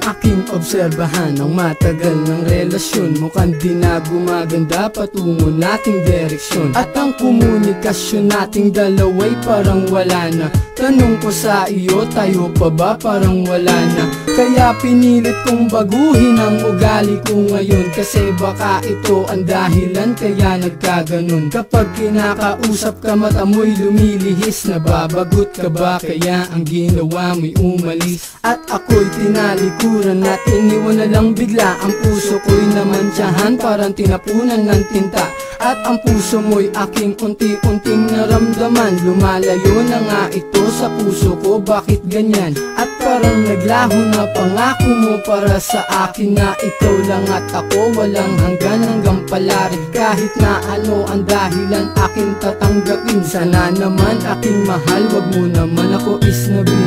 aking obserbahan ang matagal ng relasyon. Mukhang di na gumaganda patungo nating direksyon, at ang komunikasyon nating dalawa'y parang wala na. Tanong ko sa iyo, tayo pa ba? Parang wala na. Kaya pinilit kong baguhin ang ugali ko ngayon, kasi baka ito ang dahilan kaya nagkaganon. Kapag kinakausap ka mata mo'y lumilihis, nababagot ka ba? Kaya ang ginawa mo'y umalis, at ako'y tinalikuran at iniwan na lang bigla. Ang puso ko'y namantsahan, parang tinapunan ng tinta, at ang puso mo'y aking unti-unting naramdaman. Lumalayo na nga ito sa puso ko, bakit ganyan? At parang naglaho na pangako mo para sa akin, na ikaw lang at ako walang hanggang palari. Kahit na ano ang dahilan aking tatanggapin, sana naman aking mahal, wag mo naman ako isnabin.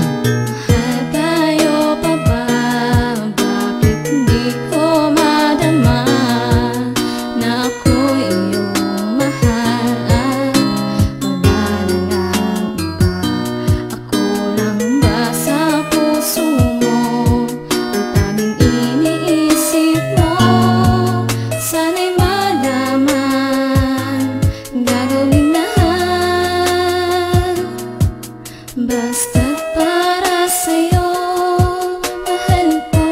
Basta't para sa'yo, mahal ko.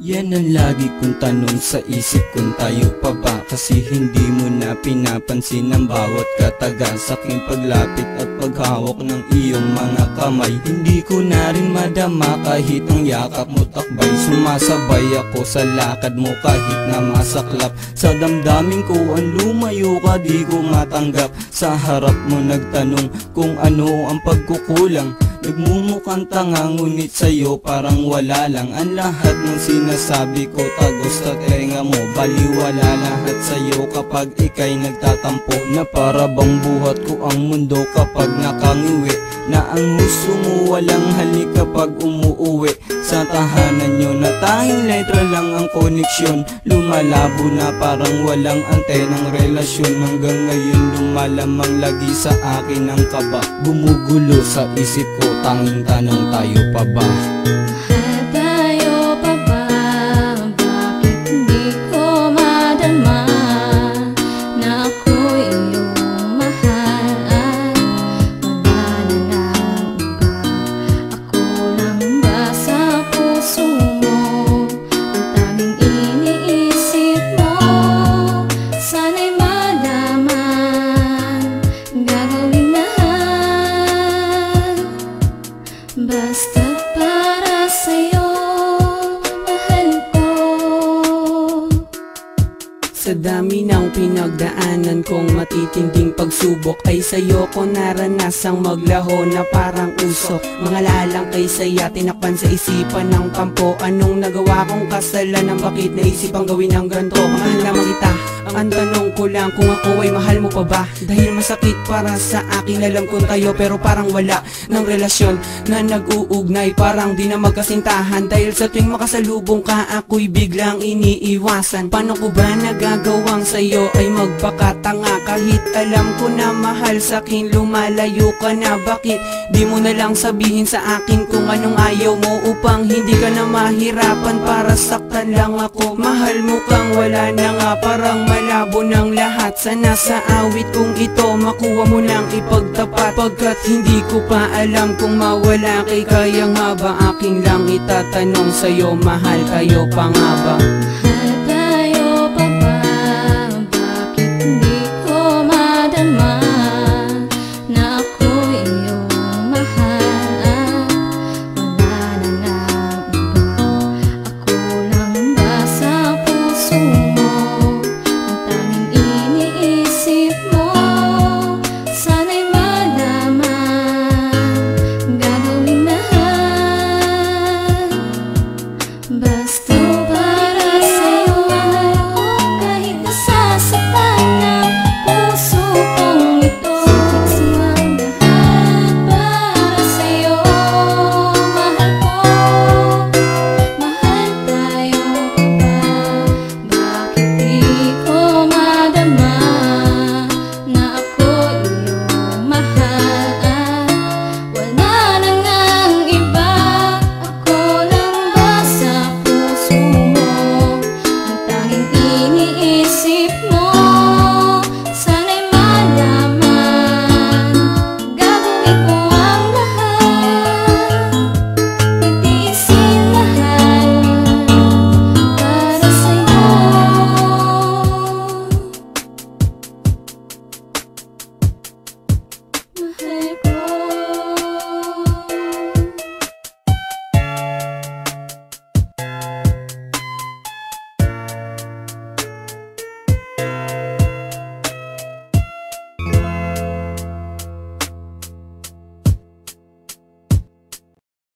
Yan ang lagi kong tanong sa isip kung tayo pa ba, kasi hindi mo na pinapansin ang bawat kataga sa aking paglapit at paghawak ng iyong mga kamay. Hindi ko na rin madama kahit ang yakap mo takbay. Sumasabay ako sa lakad mo kahit na masaklap sa damdamin ko. Ang lumayo ka di ko matanggap, sa harap mo nagtanong kung ano ang pagkukulang. Nagmumukhang tanga ngunit sa'yo parang wala lang. Ang lahat ng sinasabi ko tagos sa tenga mo, baliwala lahat sa'yo kapag ika'y nagtatampo. Na para bang buhat ko ang mundo kapag nakangiwi, na ang gusto mo walang halik kapag umuuwi sa tahanan nyo, na tanging letra lang ang koneksyon. Lumalabo na parang walang antenang relasyon. Hanggang ngayon lumalamang lagi sa akin ang kaba. Gumugulo sa isip ko, tanging tanong, tayo pa ba? Tayo pa ba? Bakit hindi ko madama na ako'y iyong mahal at wala na ang iba? Ako lang ba sa puso mo ang tanging iniisip mo? Sana'y malaman, gagawin lahat. Basta't para sa'yo, mahal ko. Sa dami ng pinagdaanan kong matitinding pagsubok, ay sa'yo ko naranasang maglaho na parang usok. Mga lalang kay saya, tinakpan sa isipan ng tampo. Anong nagawa kong kasalanan, bakit naisipang gawin ang ganto? Mahal naman kita, ang tanong ko lang kung ako ay mahal mo pa ba? Dahil masakit para sa akin, alam kong tayo pero parang wala ng relasyon na nag-uugnay, parang di na magkasintahan. Dahil sa tuwing makasalubong ka, ako'y biglang iniiwasan. Paano ko ba nagagawang sa'yo ay magpakatanga? Kahit alam ko na mahal sa'kin, lumalayo ka na. Bakit di mo na lang sabihin sa akin kung anong ayaw mo, upang hindi ka na mahirapan para saktan lang ako? Mahal mo kang wala na nga, parang malabo ng lahat. Sana sa awit kong ito makuha mo nang ipagtapat, pagkat hindi ko pa alam kung mawala kay kaya nga ba? Aking lang itatanong sa'yo, mahal, kayo pa nga ba?